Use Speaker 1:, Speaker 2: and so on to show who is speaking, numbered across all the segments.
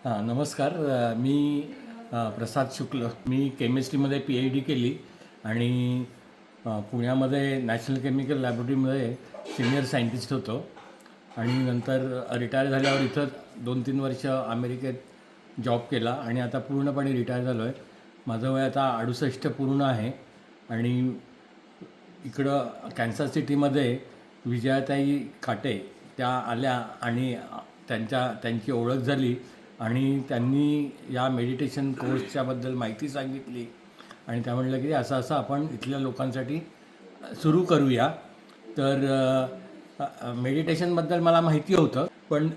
Speaker 1: नमस्कार. मी प्रसाद शुक्ल. मी केमिस्ट्रीमध्ये PhD केली आणि पुण्यामध्ये नॅशनल केमिकल लॅबोरेटरीमध्ये सिनियर सायंटिस्ट होतो आणि नंतर रिटायर झाल्यावर इथं 2-3 वर्ष अमेरिकेत जॉब केला आणि आता पूर्णपणे रिटायर झालो आहे. माझं वय आता 68 पूर्ण आहे आणि इकडं कॅन्सस सिटीमध्ये विजयाताई खाटे त्या आल्या आणि त्यांची ओळख झाली आणि त्यांनी या मेडिटेशन कोर्सच्याबद्दल माहिती सांगितली आणि त्या म्हटलं की असं असं आपण इथल्या लोकांसाठी सुरू करूया. तर मेडिटेशनबद्दल मला माहिती होतं, पण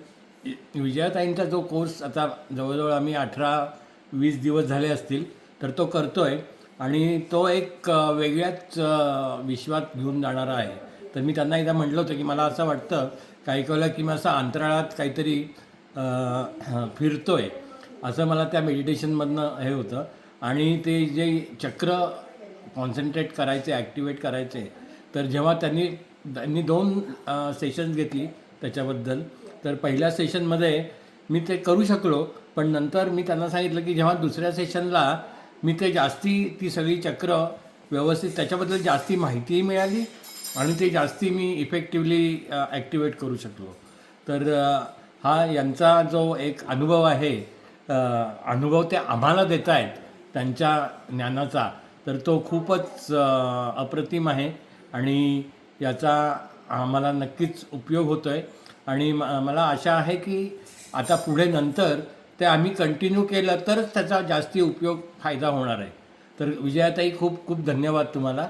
Speaker 1: विजयाताईंचा जो कोर्स आता जवळजवळ आम्ही 18-20 दिवस झाले असतील तर तो करतो आहे आणि तो एक वेगळ्याच विश्वात घेऊन जाणारा आहे. तर मी त्यांना एकदा म्हटलं होतं की मला असं वाटतं काही कळलं की मी असं अंतराळात काहीतरी फिरतो आहे असं मला त्या मेडिटेशनमधनं हे होतं. आणि ते जे चक्र कॉन्सन्ट्रेट करायचे, ॲक्टिवेट करायचे, तर जेव्हा त्यांनी त्यांनी 2 सेशन्स घेतली त्याच्याबद्दल. तर पहिल्या सेशनमध्ये मी ते करू शकलो, पण नंतर मी त्यांना सांगितलं की जेव्हा दुसऱ्या सेशनला मी ते जास्ती ती सगळी चक्र व्यवस्थित त्याच्याबद्दल जास्ती माहितीही मिळाली आणि ते जास्ती मी इफेक्टिवली ॲक्टिवेट करू शकलो. तर हा यांचा जो एक अनुभव आहे, अनुभव ते आम्हाला देत आहेत त्यांच्या ज्ञानाचा, तर तो खूपच अप्रतिम आहे आणि याचा आम्हाला नक्कीच उपयोग होतो आहे. आणि मला आशा आहे की आता पुढे नंतर ते आम्ही कंटिन्यू केलं तरच त्याचा जास्ती उपयोग फायदा होणार आहे. तर विजयाताई, खूप खूप धन्यवाद तुम्हाला.